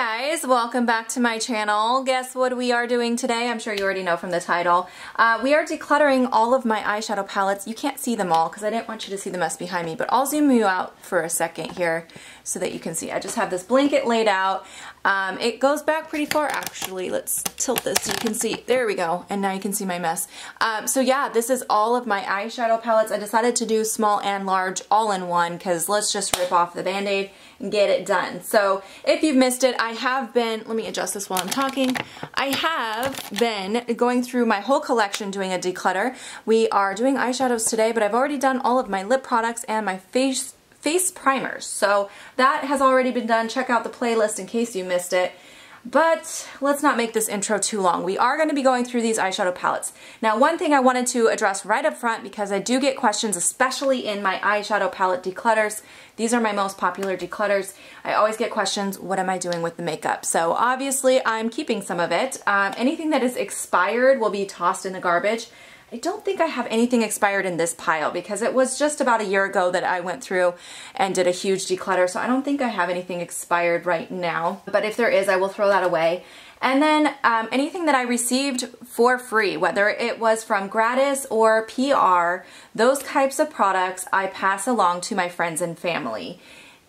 guys, welcome back to my channel. Guess what we are doing today? I'm sure you already know from the title. We are decluttering all of my eyeshadow palettes. You can't see them all because I didn't want you to see the mess behind me, but I'll zoom you out for a second here so that you can see. I just have this blanket laid out. It goes back pretty far actually. Let's tilt this so you can see. There we go. And now you can see my mess. So yeah, this is all of my eyeshadow palettes. I decided to do small and large all in one because let's just rip off the band-aid and get it done. So if you've missed it, I have been, let me adjust this while I'm talking. I have been going through my whole collection doing a declutter. We are doing eyeshadows today, but I've already done all of my lip products and my face primers. So that has already been done. Check out the playlist in case you missed it. But let's not make this intro too long. We are going to be going through these eyeshadow palettes. Now, one thing I wanted to address right up front, because I do get questions, especially in my eyeshadow palette declutters. These are my most popular declutters. I always get questions, what am I doing with the makeup? So obviously I'm keeping some of it. Anything that is expired will be tossed in the garbage. I don't think I have anything expired in this pile because it was just about a year ago that I went through and did a huge declutter, so I don't think I have anything expired right now. But if there is, I will throw that away. And then anything that I received for free, whether it was from gratis or PR, those types of products I pass along to my friends and family.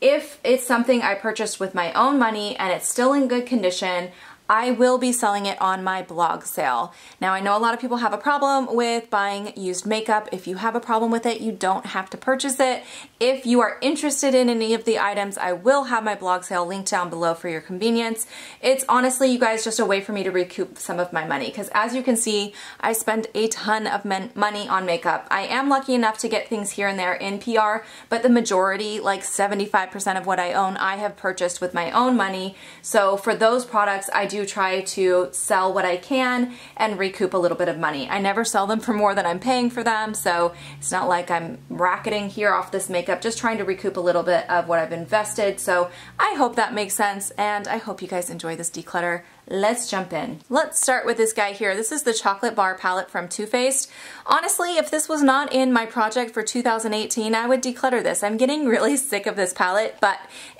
If it's something I purchased with my own money and it's still in good condition, I will be selling it on my blog sale. Now, I know a lot of people have a problem with buying used makeup. If you have a problem with it, you don't have to purchase it. If you are interested in any of the items, I will have my blog sale linked down below for your convenience. It's honestly, you guys, just a way for me to recoup some of my money because as you can see, I spend a ton of money on makeup. I am lucky enough to get things here and there in PR, but the majority, like 75% of what I own, I have purchased with my own money. So for those products, I do try to sell what I can and recoup a little bit of money. I never sell them for more than I'm paying for them, so it's not like I'm racketing here off this makeup, just trying to recoup a little bit of what I've invested. So I hope that makes sense, and I hope you guys enjoy this declutter. Let's jump in. Let's start with this guy here. This is the Chocolate Bar palette from Too Faced. Honestly, if this was not in my project for 2018, I would declutter this. I'm getting really sick of this palette, but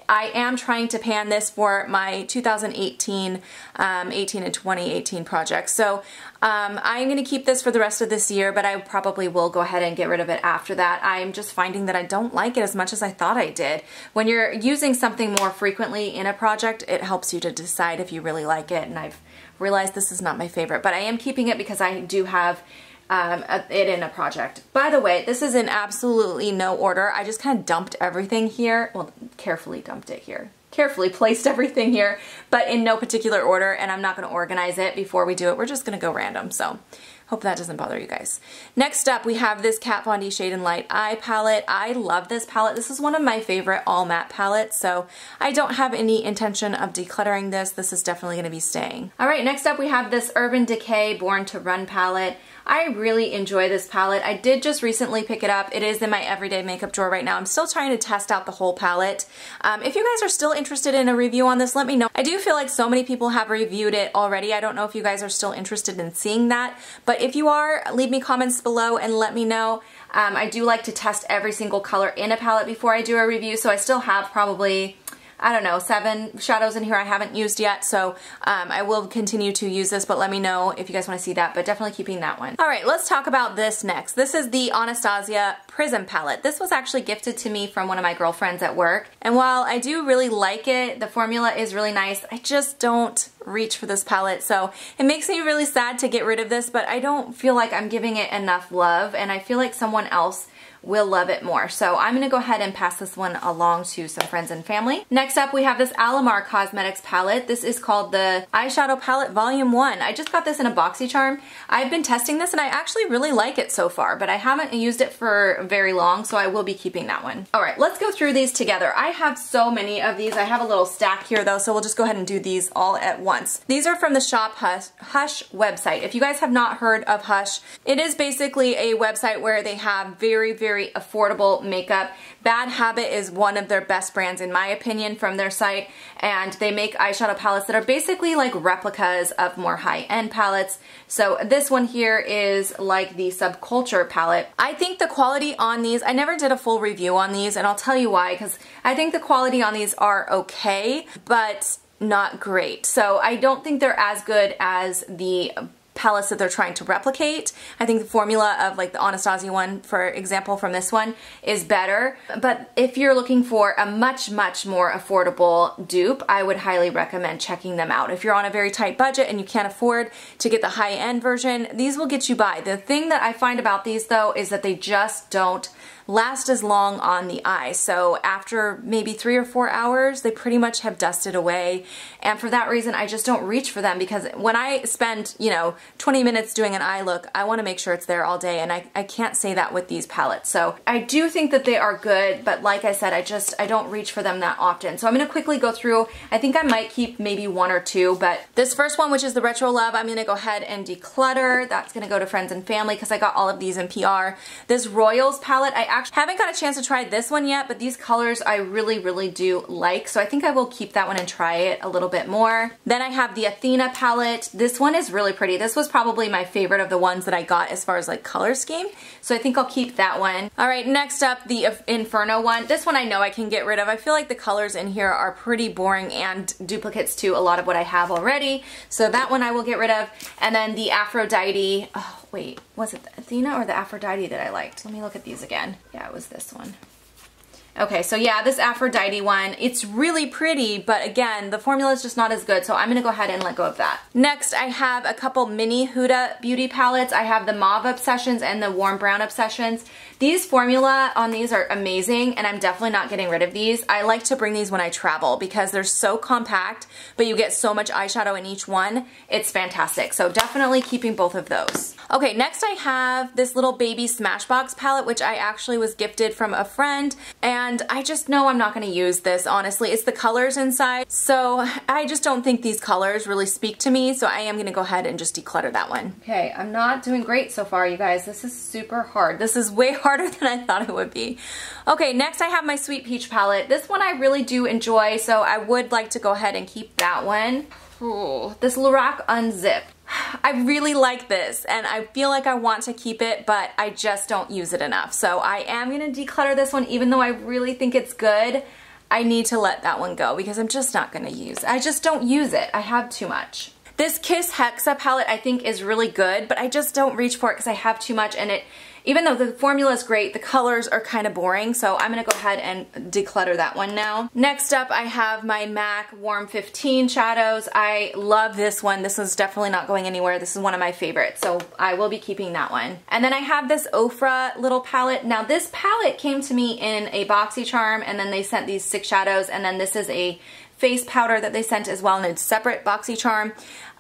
I am trying to pan this for my 2018, 18 and 2018 projects. So I'm going to keep this for the rest of this year, but I probably will go ahead and get rid of it after that. I'm just finding that I don't like it as much as I thought I did. When you're using something more frequently in a project, it helps you to decide if you really like it, and I've realized this is not my favorite, but I am keeping it because I do have it in a project. By the way, this is in absolutely no order. I just kind of dumped everything here. Well, carefully dumped it here. Carefully placed everything here, but in no particular order, and I'm not going to organize it before we do it. We're just going to go random, so hope that doesn't bother you guys. Next up, we have this Kat Von D Shade and Light Eye palette. I love this palette. This is one of my favorite all matte palettes, so I don't have any intention of decluttering this. This is definitely going to be staying. All right, next up we have this Urban Decay Born to Run palette. I really enjoy this palette. I did just recently pick it up. It is in my everyday makeup drawer right now. I'm still trying to test out the whole palette. If you guys are still interested in a review on this, let me know. I do feel like so many people have reviewed it already. I don't know if you guys are still interested in seeing that, but if you are, leave me comments below and let me know. I do like to test every single color in a palette before I do a review, so I still have probably, I don't know, 7 shadows in here I haven't used yet, so I will continue to use this, but let me know if you guys want to see that, but definitely keeping that one. Alright, let's talk about this next. This is the Anastasia Prism palette. This was actually gifted to me from one of my girlfriends at work, and while I do really like it, the formula is really nice, I just don't reach for this palette, so it makes me really sad to get rid of this, but I don't feel like I'm giving it enough love, and I feel like someone else will love it more. So I'm going to go ahead and pass this one along to some friends and family. Next up, we have this Alamar Cosmetics palette. This is called the Eyeshadow Palette Volume 1. I just got this in a BoxyCharm. I've been testing this and I actually really like it so far, but I haven't used it for very long, so I will be keeping that one. Alright, let's go through these together. I have so many of these. I have a little stack here though, so we'll just go ahead and do these all at once. These are from the Shop Hush website. If you guys have not heard of Hush, it is basically a website where they have very affordable makeup. Bad Habit is one of their best brands in my opinion from their site, and they make eyeshadow palettes that are basically like replicas of more high-end palettes. So this one here is like the Subculture palette. I think the quality on these, I never did a full review on these, and I'll tell you why, because I think the quality on these are okay, but not great. So I don't think they're as good as the palettes that they're trying to replicate. I think the formula of like the Anastasia one, for example, from this one is better. But if you're looking for a much more affordable dupe, I would highly recommend checking them out. If you're on a very tight budget and you can't afford to get the high-end version, these will get you by. The thing that I find about these though is that they just don't last as long on the eye. So after maybe 3 or 4 hours, they pretty much have dusted away. And for that reason, I just don't reach for them, because when I spend, you know, 20 minutes doing an eye look, I want to make sure it's there all day, and I can't say that with these palettes. So I do think that they are good, but like I said, I don't reach for them that often. So I'm going to quickly go through. I think I might keep maybe 1 or 2, but this first one, which is the Retro Love, I'm going to go ahead and declutter. That's going to go to friends and family because I got all of these in PR. This Royals palette, I actually haven't got a chance to try this one yet, but these colors I really do like, so I think I will keep that one and try it a little bit more. Then I have the Athena palette. This one is really pretty. This was probably my favorite of the ones that I got as far as like color scheme, so I think I'll keep that one. Alright, next up, the Inferno one. This one I know I can get rid of. I feel like the colors in here are pretty boring and duplicates to a lot of what I have already, so that one I will get rid of. And then the Aphrodite, oh wait, was it the Athena or the Aphrodite that I liked? Let me look at these again. Yeah, it was this one. Okay, so yeah, this Aphrodite one, it's really pretty, but again, the formula is just not as good, so I'm gonna go ahead and let go of that. Next, I have a couple mini Huda Beauty palettes. I have the Mauve Obsessions and the Warm Brown Obsessions. These formula on these are amazing, and I'm definitely not getting rid of these. I like to bring these when I travel because they're so compact, but you get so much eyeshadow in each one. It's fantastic, so definitely keeping both of those. Okay, next I have this little baby Smashbox palette, which I actually was gifted from a friend, and I just know I'm not going to use this, honestly. It's the colors inside, so I just don't think these colors really speak to me, so I am going to go ahead and just declutter that one. Okay, I'm not doing great so far, you guys. This is super hard. This is way harder than I thought it would be. Okay, next I have my Sweet Peach palette. This one I really do enjoy, so I would like to go ahead and keep that one. Ooh, this Lorac Unzip. I really like this, and I feel like I want to keep it, but I just don't use it enough. So I am going to declutter this one, even though I really think it's good. I need to let that one go because I'm just not going to use it. I just don't use it. I have too much. This Kiss Hexa palette I think is really good, but I just don't reach for it because I have too much, and even though the formula is great, the colors are kind of boring, so I'm going to go ahead and declutter that one now. Next up, I have my MAC Warm 15 shadows. I love this one. This is definitely not going anywhere. This is one of my favorites, so I will be keeping that one. And then I have this Ofra little palette. Now this palette came to me in a BoxyCharm, and then they sent these 6 shadows, and then this is a face powder that they sent as well in a separate BoxyCharm.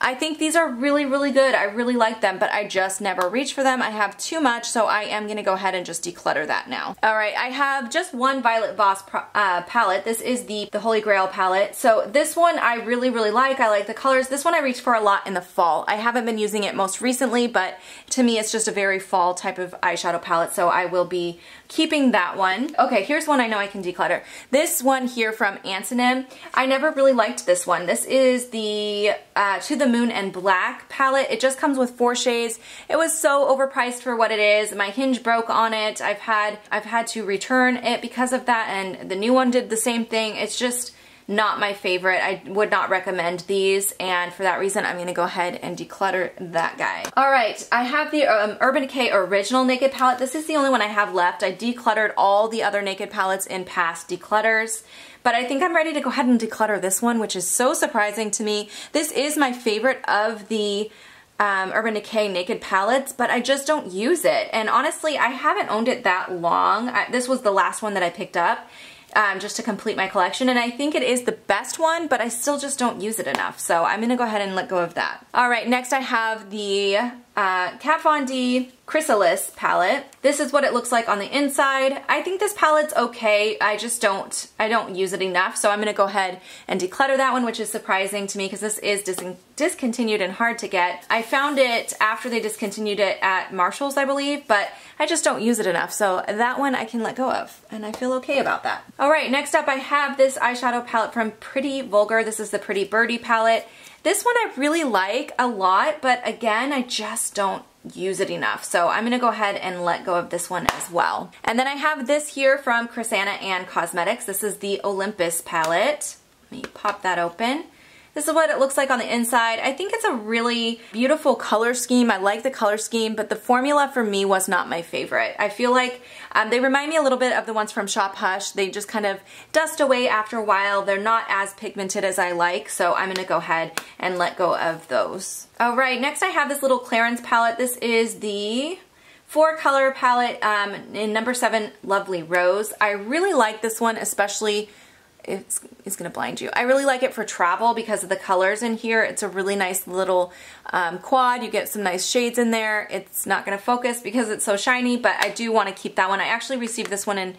I think these are really good. I really like them, but I just never reach for them. I have too much, so I am going to go ahead and just declutter that now. Alright, I have just one Violet Voss palette. This is the Holy Grail palette. So this one I really like. I like the colors. This one I reach for a lot in the fall. I haven't been using it most recently, but to me it's just a very fall type of eyeshadow palette, so I will be keeping that one. Okay, here's one I know I can declutter. This one here from Antonym. I never really liked this one. This is the To the Moon and Black palette. It just comes with 4 shades. It was so overpriced for what it is. My hinge broke on it. I've had to return it because of that, and the new one did the same thing. It's just not my favorite. I would not recommend these, and for that reason I'm going to go ahead and declutter that guy. Alright, I have the Urban Decay Original Naked palette. This is the only one I have left. I decluttered all the other Naked palettes in past declutters, but I think I'm ready to go ahead and declutter this one, which is so surprising to me. This is my favorite of the Urban Decay Naked palettes, but I just don't use it, and honestly I haven't owned it that long. This was the last one that I picked up. Just to complete my collection, and I think it is the best one, but I still just don't use it enough, so I'm going to go ahead and let go of that. Alright, next I have the Kat Von D Chrysalis palette. This is what it looks like on the inside. I think this palette's okay. I don't use it enough, so I'm going to go ahead and declutter that one, which is surprising to me because this is discontinued and hard to get. I found it after they discontinued it at Marshall's, I believe, but I just don't use it enough, so that one I can let go of, and I feel okay about that. Alright, next up I have this eyeshadow palette from Pretty Vulgar. This is the Pretty Birdie palette. This one I really like a lot, but again, I just don't use it enough. So I'm going to go ahead and let go of this one as well. And then I have this here from Chrisanna Ann Cosmetics. This is the Olympus palette. Let me pop that open. This is what it looks like on the inside. I think it's a really beautiful color scheme. I like the color scheme, but the formula for me was not my favorite. I feel like they remind me a little bit of the ones from Shop Hush. They just kind of dust away after a while. They're not as pigmented as I like, so I'm gonna go ahead and let go of those. All right, next I have this little clearance palette. This is the 4-color palette in number 7, Lovely Rose. I really like this one, especially it's gonna blind you. I really like it for travel because of the colors in here. It's a really nice little quad. You get some nice shades in there. It's not gonna focus because it's so shiny, but I do want to keep that one. I actually received this one in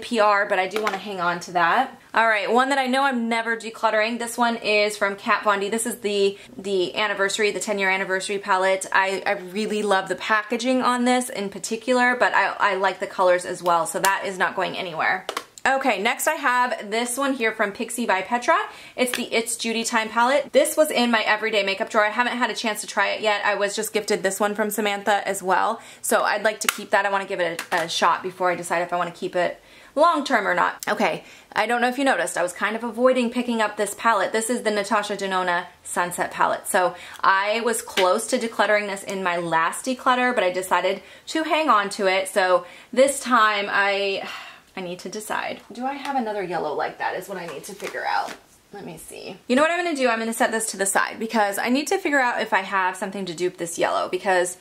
PR, but I do want to hang on to that. All right, one that I know I'm never decluttering. This one is from Kat Von D. This is the anniversary, the 10-year anniversary palette. I really love the packaging on this in particular, but I like the colors as well, so that is not going anywhere. Okay, next I have this one here from Pixie by Petra. It's the It's Judy Time palette. This was in my everyday makeup drawer. I haven't had a chance to try it yet. I was just gifted this one from Samantha as well. So I'd like to keep that. I want to give it a shot before I decide if I want to keep it long term or not. Okay, I don't know if you noticed, I was kind of avoiding picking up this palette. This is the Natasha Denona Sunset palette. So I was close to decluttering this in my last declutter, but I decided to hang on to it. So this time I need to decide. Do I have another yellow like that is what I need to figure out. Let me see. You know what I'm gonna do? I'm gonna set this to the side because I need to figure out if I have something to dupe this yellow, because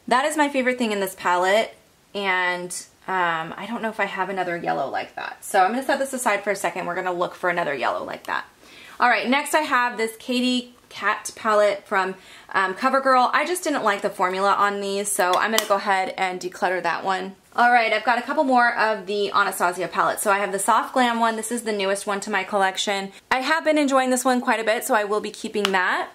that is my favorite thing in this palette, and I don't know if I have another yellow like that. So I'm gonna set this aside for a second. We're gonna look for another yellow like that. All right, next I have this Katie Kat palette from CoverGirl. I just didn't like the formula on these, so I'm gonna go ahead and declutter that one. Alright, I've got a couple more of the Anastasia palettes. So I have the Soft Glam one. This is the newest one to my collection. I have been enjoying this one quite a bit, so I will be keeping that.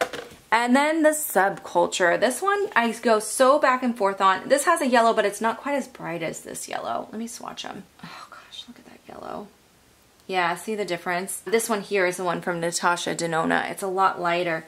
And then the Subculture. This one I go so back and forth on. This has a yellow, but it's not quite as bright as this yellow. Let me swatch them. Oh gosh, look at that yellow. Yeah, see the difference? This one here is the one from Natasha Denona. It's a lot lighter.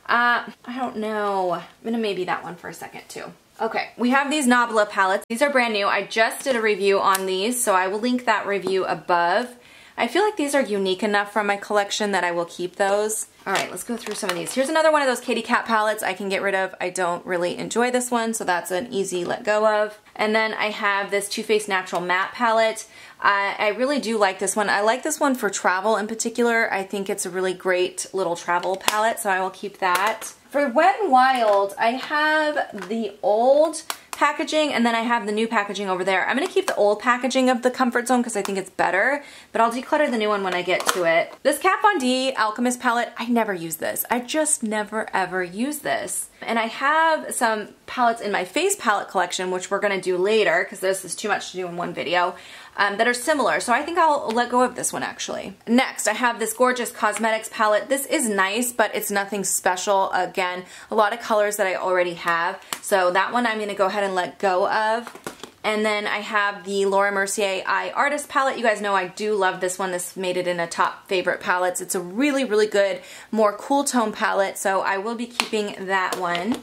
I don't know. I'm gonna maybe that one for a second too. Okay, we have these Nabla palettes. These are brand new. I just did a review on these, so I will link that review above. I feel like these are unique enough from my collection that I will keep those. All right, let's go through some of these. Here's another one of those Katie Kat palettes I can get rid of. I don't really enjoy this one, so that's an easy let go of. And then I have this Too Faced Natural Matte palette. I really do like this one. I like this one for travel in particular. I think it's a really great little travel palette, so I will keep that. For Wet n Wild, I have the old packaging and then I have the new packaging over there. I'm going to keep the old packaging of the Comfort Zone because I think it's better, but I'll declutter the new one when I get to it. This Kat Von D Alchemist palette, I never use this. I just never ever use this. And I have some palettes in my face palette collection, which we're going to do later because this is too much to do in one video, that are similar. So I think I'll let go of this one actually. Next, I have this gorgeous Cosmetics palette. This is nice, but it's nothing special. Again, a lot of colors that I already have. So that one I'm going to go ahead and let go of. And then I have the Laura Mercier Eye Artist palette. You guys know I do love this one. This made it in a top favorite palettes. It's a really, really good, more cool tone palette. So I will be keeping that one.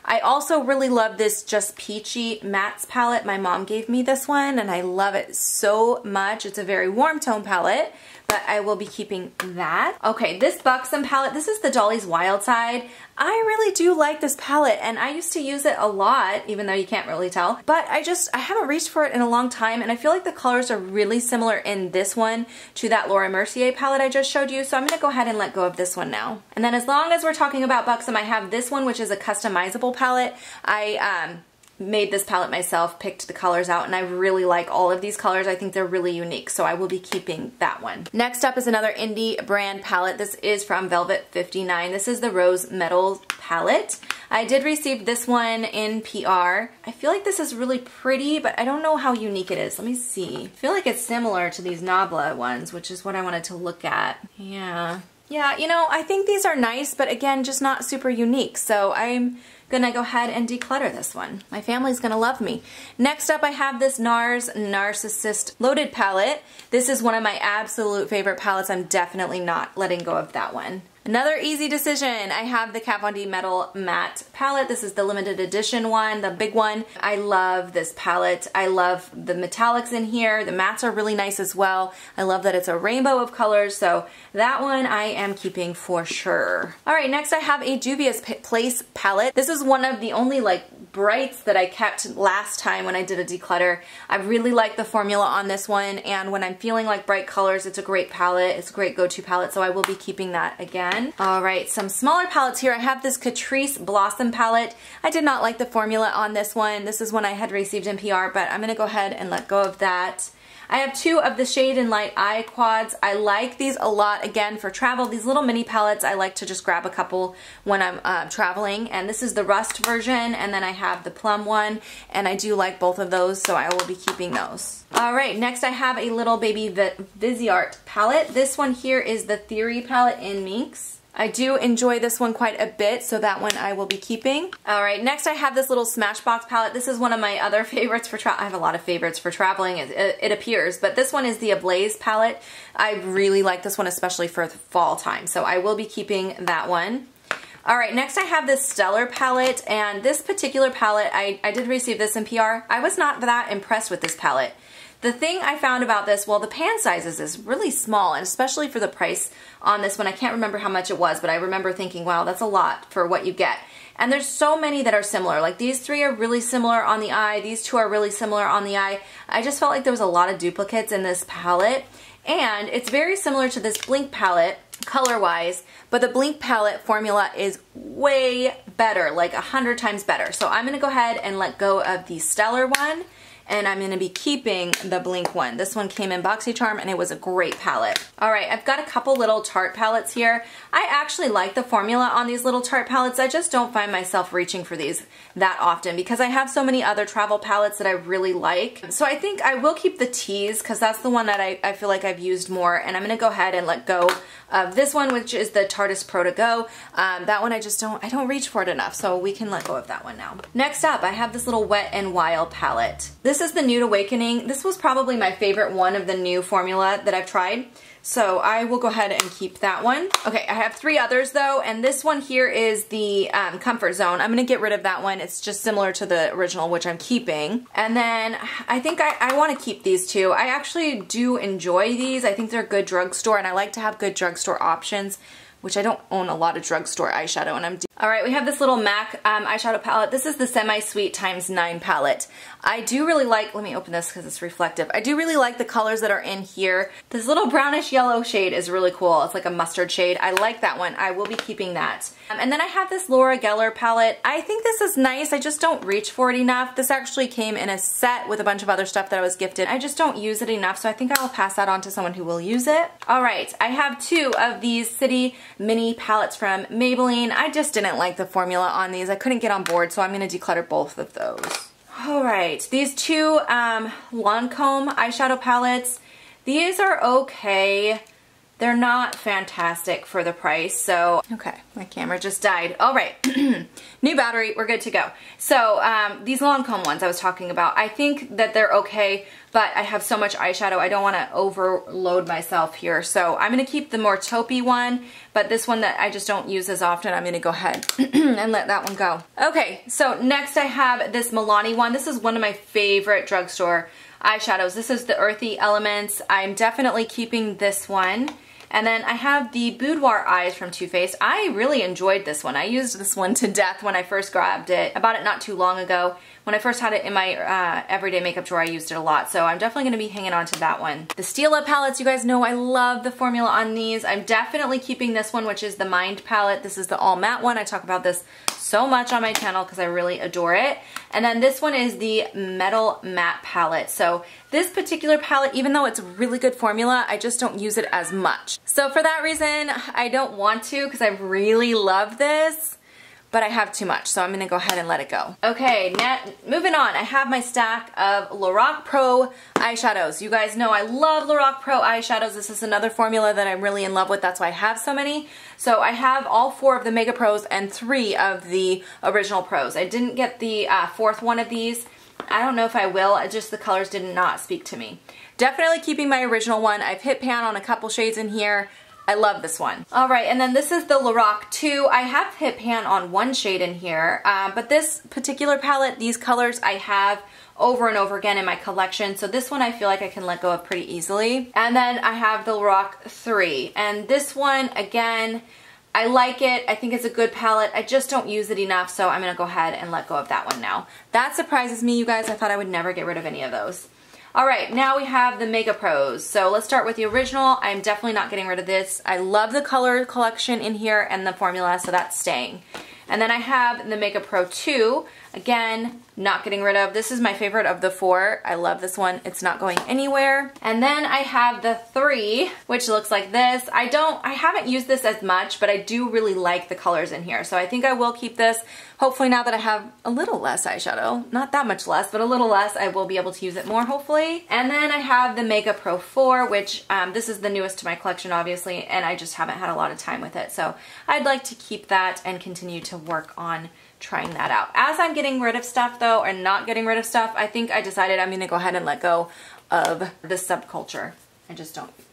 I also really love this Just Peachy Mattes palette. My mom gave me this one and I love it so much. It's a very warm tone palette, but I will be keeping that. Okay, this Buxom palette, this is the Dolly's Wild Side. I really do like this palette and I used to use it a lot, even though you can't really tell, but I haven't reached for it in a long time and I feel like the colors are really similar in this one to that Laura Mercier palette I just showed you, so I'm going to go ahead and let go of this one now. And then as long as we're talking about Buxom, I have this one, which is a customizable palette. I made this palette myself, picked the colors out, and I really like all of these colors. I think they're really unique, so I will be keeping that one. Next up is another indie brand palette. This is from Velvet 59. This is the Rose Metal palette. I did receive this one in PR. I feel like this is really pretty, but I don't know how unique it is. Let me see. I feel like it's similar to these Nabla ones, which is what I wanted to look at. Yeah, you know, I think these are nice, but again, just not super unique, so I'm gonna go ahead and declutter this one. My family's gonna love me. Next up, I have this NARS Narcissist Loaded palette. This is one of my absolute favorite palettes. I'm definitely not letting go of that one. Another easy decision. I have the Kat Von D Metal Matte palette. This is the limited edition one, the big one. I love this palette. I love the metallics in here. The mattes are really nice as well. I love that it's a rainbow of colors, so that one I am keeping for sure. All right, next I have a Juvia's Place palette. This is one of the only like brights that I kept last time when I did a declutter. I really like the formula on this one, and when I'm feeling like bright colors, it's a great palette. It's a great go-to palette, so I will be keeping that again. Alright, some smaller palettes here. I have this Catrice Blossom palette. I did not like the formula on this one. This is one I had received in PR, but I'm going to go ahead and let go of that. I have two of the Shade and Light Eye Quads. I like these a lot, again, for travel. These little mini palettes, I like to just grab a couple when I'm traveling. And this is the Rust version, and then I have the Plum one, and I do like both of those, so I will be keeping those. Alright, next I have a little baby Viseart palette. This one here is the Theory palette in Minx. I do enjoy this one quite a bit, so that one I will be keeping. Alright, next I have this little Smashbox palette. This is one of my other favorites for I have a lot of favorites for traveling, it appears, but this one is the Ablaze palette. I really like this one, especially for the fall time, so I will be keeping that one. Alright, next I have this Stellar palette, and this particular palette, I did receive this in PR. I was not that impressed with this palette. The thing I found about this, well, the pan sizes is really small, and especially for the price on this one, I can't remember how much it was, but I remember thinking, wow, that's a lot for what you get. And there's so many that are similar. Like these three are really similar on the eye, these two are really similar on the eye. I just felt like there was a lot of duplicates in this palette, and it's very similar to this Blink palette, color-wise, but the Blink palette formula is way better, like 100 times better. So I'm going to go ahead and let go of the Stellar one, and I'm going to be keeping the Blink one. This one came in BoxyCharm, and it was a great palette. Alright, I've got a couple little Tarte palettes here. I actually like the formula on these little Tarte palettes. I just don't find myself reaching for these that often because I have so many other travel palettes that I really like. So I think I will keep the Tease because that's the one that I feel like I've used more, and I'm going to go ahead and let go of this one, which is the Tarteist Pro to Go. That one I don't reach for it enough, so we can let go of that one now. Next up, I have this little Wet n Wild palette. This is the Nude Awakening. This was probably my favorite one of the new formula that I've tried, so I will go ahead and keep that one. Okay, I have three others though, and this one here is the Comfort Zone. I'm going to get rid of that one. It's just similar to the original, which I'm keeping. And then I think I want to keep these two. I actually do enjoy these. I think they're good drugstore, and I like to have good drugstore options, which I don't own a lot of drugstore eyeshadow, and I'm Alright, we have this little MAC eyeshadow palette. This is the Semi-Sweet ×9 palette. I do really like, let me open this because it's reflective. I do really like the colors that are in here. This little brownish yellow shade is really cool. It's like a mustard shade. I like that one. I will be keeping that. And then I have this Laura Geller palette. I think this is nice. I just don't reach for it enough. This actually came in a set with a bunch of other stuff that I was gifted. I just don't use it enough, so I think I'll pass that on to someone who will use it. Alright, I have two of these City Mini palettes from Maybelline. I just didn't like the formula on these. I couldn't get on board, so I'm going to declutter both of those. Alright, these two Lancome eyeshadow palettes, these are okay. They're not fantastic for the price, so... Okay, my camera just died. Alright, new battery, we're good to go. So, these Lancome ones I was talking about, I think that they're okay, but I have so much eyeshadow, I don't want to overload myself here. So, I'm going to keep the more taupey one, but this one that I just don't use as often, I'm going to go ahead and let that one go. Okay, so next I have this Milani one. This is one of my favorite drugstore eyeshadows. This is the Earthy Elements. I'm definitely keeping this one. And then I have the Boudoir Eyes from Too Faced. I really enjoyed this one. I used this one to death when I first grabbed it. I bought it not too long ago. When I first had it in my everyday makeup drawer, I used it a lot, so I'm definitely going to be hanging on to that one. The Stila palettes, you guys know I love the formula on these. I'm definitely keeping this one, which is the Mind palette. This is the all matte one. I talk about this so much on my channel because I really adore it. And then this one is the Metal Matte palette. So this particular palette, even though it's a really good formula, I just don't use it as much. So for that reason, I don't want to because I really love this, but I have too much, so I'm going to go ahead and let it go. Okay, moving on. I have my stack of Lorac Pro eyeshadows. You guys know I love Lorac Pro eyeshadows. This is another formula that I'm really in love with. That's why I have so many. So I have all 4 of the Mega Pros and 3 of the Original Pros. I didn't get the 4th one of these. I don't know if I will. Just the colors did not speak to me. Definitely keeping my original one. I've hit pan on a couple shades in here. I love this one. All right, and then this is the Lorac 2. I have hit pan on one shade in here, but this particular palette, these colors I have over and over again in my collection. So this one I feel like I can let go of pretty easily. And then I have the Lorac 3. And this one, again, I like it. I think it's a good palette. I just don't use it enough, so I'm going to go ahead and let go of that one now. That surprises me, you guys. I thought I would never get rid of any of those. Alright, now we have the Mega Pros. So let's start with the original. I'm definitely not getting rid of this. I love the color collection in here and the formula, so that's staying. And then I have the Mega Pro 2. Again, not getting rid of. This is my favorite of the 4. I love this one. It's not going anywhere. And then I have the 3, which looks like this. I haven't used this as much, but I do really like the colors in here. So I think I will keep this. Hopefully now that I have a little less eyeshadow, not that much less, but a little less, I will be able to use it more, hopefully. And then I have the Mega Pro 4, which this is the newest to my collection, obviously, and I just haven't had a lot of time with it. So I'd like to keep that and continue to work on trying that out. As I'm getting rid of stuff though, or not getting rid of stuff, I think I decided I'm gonna go ahead and let go of this subculture.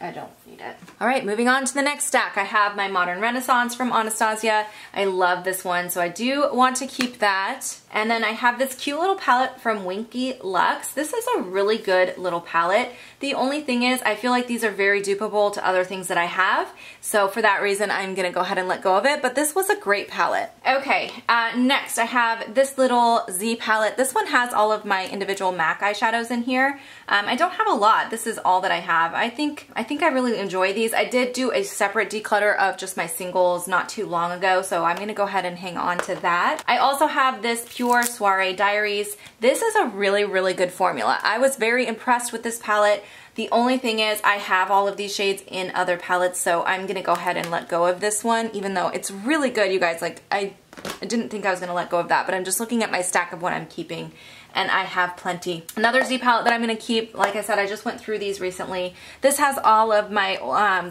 I don't need it. All right, moving on to the next stack. I have my Modern Renaissance from Anastasia. I love this one, so I do want to keep that. And then I have this cute little palette from Winky Lux. This is a really good little palette. The only thing is, I feel like these are very dupable to other things that I have. So for that reason, I'm gonna go ahead and let go of it, but this was a great palette. Okay, next I have this little Z palette. This one has all of my individual MAC eyeshadows in here. I don't have a lot. This is all that I have. I think I really enjoy these. I did do a separate declutter of just my singles not too long ago, so I'm gonna go ahead and hang on to that. I also have this Pure Soiree Diaries. This is a really, really good formula. I was very impressed with this palette. The only thing is I have all of these shades in other palettes, so I'm gonna go ahead and let go of this one, even though it's really good, you guys. Like, I didn't think I was gonna let go of that, but I'm just looking at my stack of what I'm keeping, and I have plenty. Another Z palette that I'm gonna keep, like I said, I just went through these recently. This has all of my,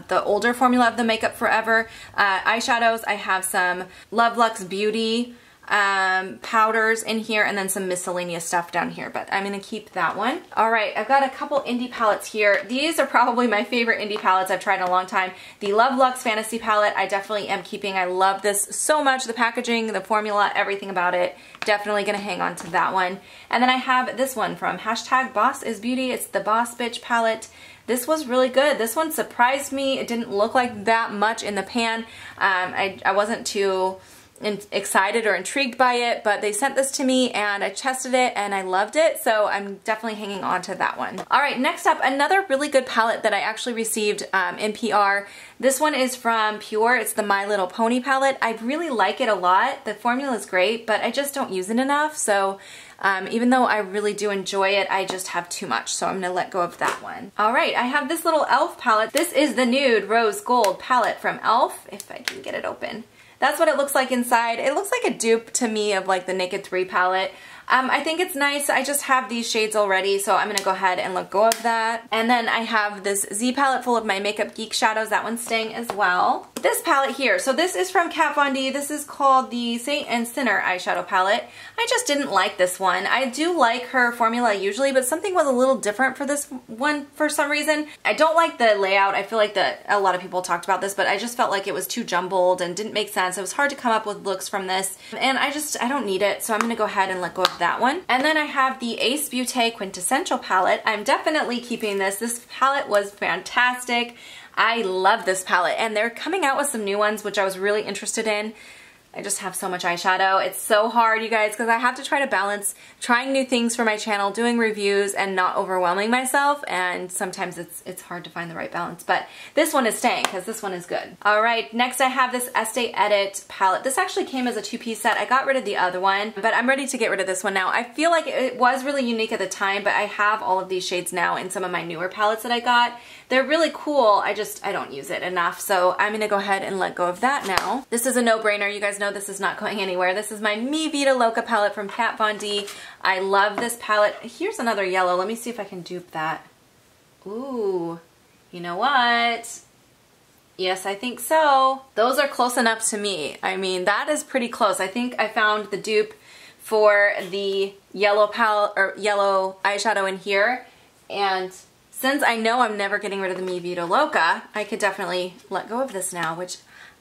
the older formula of the Makeup Forever eyeshadows. I have some Love Luxe Beauty powders in here, and then some miscellaneous stuff down here, but I'm gonna keep that one. All right, I've got a couple indie palettes here. These are probably my favorite indie palettes I've tried in a long time. The Love Luxe Fantasy palette I definitely am keeping. I love this so much. The packaging, the formula, everything about it. Definitely gonna hang on to that one. And then I have this one from #BossIsBeauty. It's the Boss Bitch palette. This was really good. This one surprised me. It didn't look like that much in the pan. I wasn't too excited or intrigued by it, but they sent this to me and I tested it and I loved it, so I'm definitely hanging on to that one. All right, next up, another really good palette that I actually received in PR. This one is from Pure. It's the My Little Pony palette. I really like it a lot. The formula is great, but I just don't use it enough, so even though I really do enjoy it, I just have too much, so I'm gonna let go of that one. All right, I have this little e.l.f. palette. This is the Nude Rose Gold palette from e.l.f., if I can get it open. That's what it looks like inside. It looks like a dupe to me of like the Naked 3 palette. I think it's nice. I just have these shades already, so I'm gonna go ahead and let go of that. And then I have this Z palette full of my Makeup Geek shadows. That one's staying as well. This palette here, so this is from Kat Von D. This is called the Saint and Sinner eyeshadow palette. I just didn't like this one. I do like her formula usually, but something was a little different for this one for some reason. I don't like the layout. I feel like that a lot of people talked about this, but I just felt like it was too jumbled and didn't make sense. It was hard to come up with looks from this, and I don't need it, so I'm gonna go ahead and let go of that one. And then I have the Ace Beauté Quintessential palette. I'm definitely keeping this. This palette was fantastic. I love this palette, and they're coming out with some new ones, which I was really interested in. I just have so much eyeshadow. It's so hard, you guys, because I have to try to balance trying new things for my channel, doing reviews, and not overwhelming myself, and sometimes it's hard to find the right balance, but this one is staying because this one is good. All right, next I have this Estee Edit palette. This actually came as a two-piece set. I got rid of the other one, but I'm ready to get rid of this one now. I feel like it was really unique at the time, but I have all of these shades now in some of my newer palettes that I got. They're really cool. I don't use it enough, so I'm gonna go ahead and let go of that now. This is a no-brainer. You guys know this is not going anywhere. This is my Mi Vida Loca palette from Kat Von D. I love this palette. Here's another yellow. Let me see if I can dupe that. Ooh, you know what? Yes, I think so. Those are close enough to me. I mean, that is pretty close. I think I found the dupe for the yellow palette or yellow eyeshadow in here, and since I know I'm never getting rid of the Mi Vida Loca, I could definitely let go of this now, which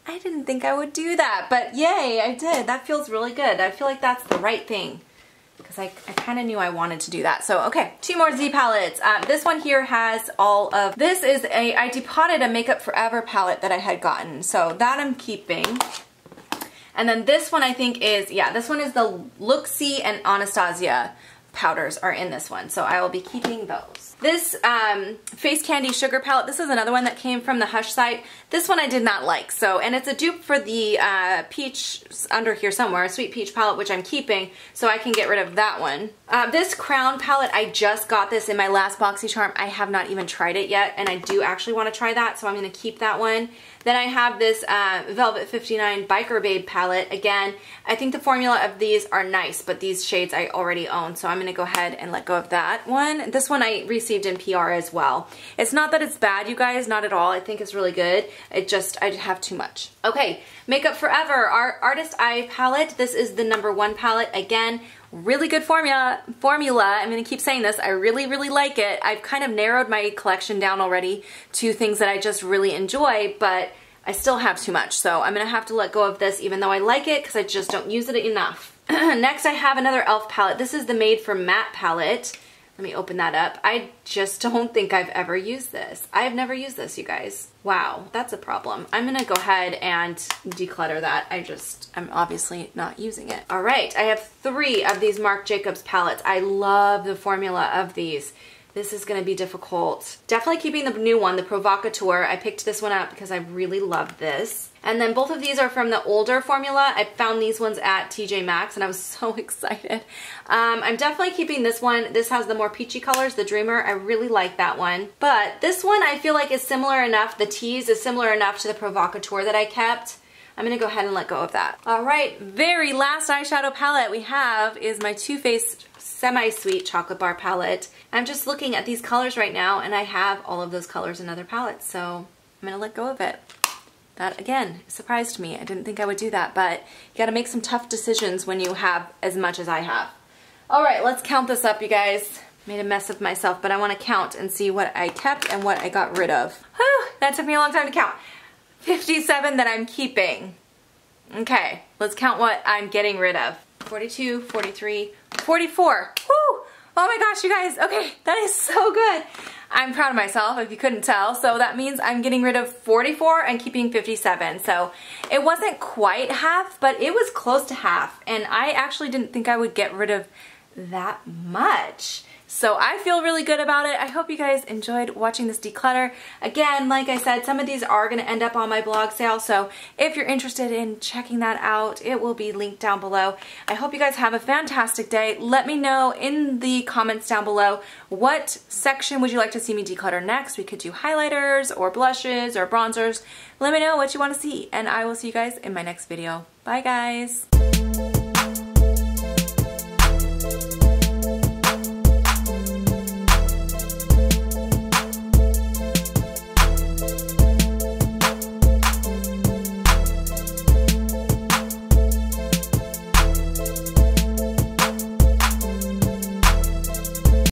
I didn't think I would do that, but yay, I did. That feels really good. I feel like that's the right thing because I kind of knew I wanted to do that. So, okay, 2 more Z palettes. This one here has all of, this is I depotted a Makeup Forever palette that I had gotten, so that I'm keeping. And then this one I think is, yeah, this one is the Luxie and Anastasia powders are in this one, so I will be keeping those. This Face Candy Sugar palette, this is another one that came from the Hush site. This one I did not like, so, and it's a dupe for the peach under here somewhere, Sweet Peach palette, which I'm keeping, so I can get rid of that one. This Crown palette, I just got this in my last BoxyCharm. I have not even tried it yet, and I do actually want to try that, so I'm going to keep that one. Then I have this Velvet 59 Biker Babe palette. Again, I think the formula of these are nice, but these shades I already own, so I'm going to go ahead and let go of that one. This one I received in PR as well. It's not that it's bad, you guys, not at all. I think it's really good. It just, I have too much. Okay, Makeup Forever, our Artist Eye palette. This is the #1 palette. Again, really good formula. I'm going to keep saying this. I really, really like it. I've kind of narrowed my collection down already to things that I just really enjoy, but I still have too much. So I'm going to have to let go of this even though I like it because I just don't use it enough. Next I have another e.l.f. palette. This is the Made for Matte palette. Let me open that up. I just don't think I've ever used this. I've never used this, you guys. Wow, that's a problem. I'm gonna go ahead and declutter that. I'm obviously not using it. All right, I have 3 of these Marc Jacobs palettes. I love the formula of these. This is gonna be difficult. Definitely keeping the new one, the Provocateur. I picked this one up because I really love this. And then both of these are from the older formula. I found these ones at TJ Maxx and I was so excited. I'm definitely keeping this one. This has the more peachy colors, the Dreamer. I really like that one. But this one I feel like is similar enough, the tease is similar enough to the Provocateur that I kept. I'm going to go ahead and let go of that. Alright, very last eyeshadow palette we have is my Too Faced Semi-Sweet Chocolate Bar palette. I'm just looking at these colors right now and I have all of those colors in other palettes, so I'm going to let go of it. That, again, surprised me. I didn't think I would do that, but you gotta make some tough decisions when you have as much as I have. Alright, let's count this up, you guys. Made a mess of myself, but I want to count and see what I kept and what I got rid of. Whew, that took me a long time to count. 57 that I'm keeping. Okay, let's count what I'm getting rid of. 42, 43, 44. Woo! Oh my gosh, you guys. Okay, that is so good. I'm proud of myself, if you couldn't tell. So that means I'm getting rid of 44 and keeping 57. So it wasn't quite half, but it was close to half. And I actually didn't think I would get rid of that much. So I feel really good about it. I hope you guys enjoyed watching this declutter. Again, like I said, some of these are going to end up on my blog sale, so if you're interested in checking that out, it will be linked down below. I hope you guys have a fantastic day. Let me know in the comments down below what section would you like to see me declutter next. We could do highlighters or blushes or bronzers. Let me know what you want to see, and I will see you guys in my next video. Bye, guys.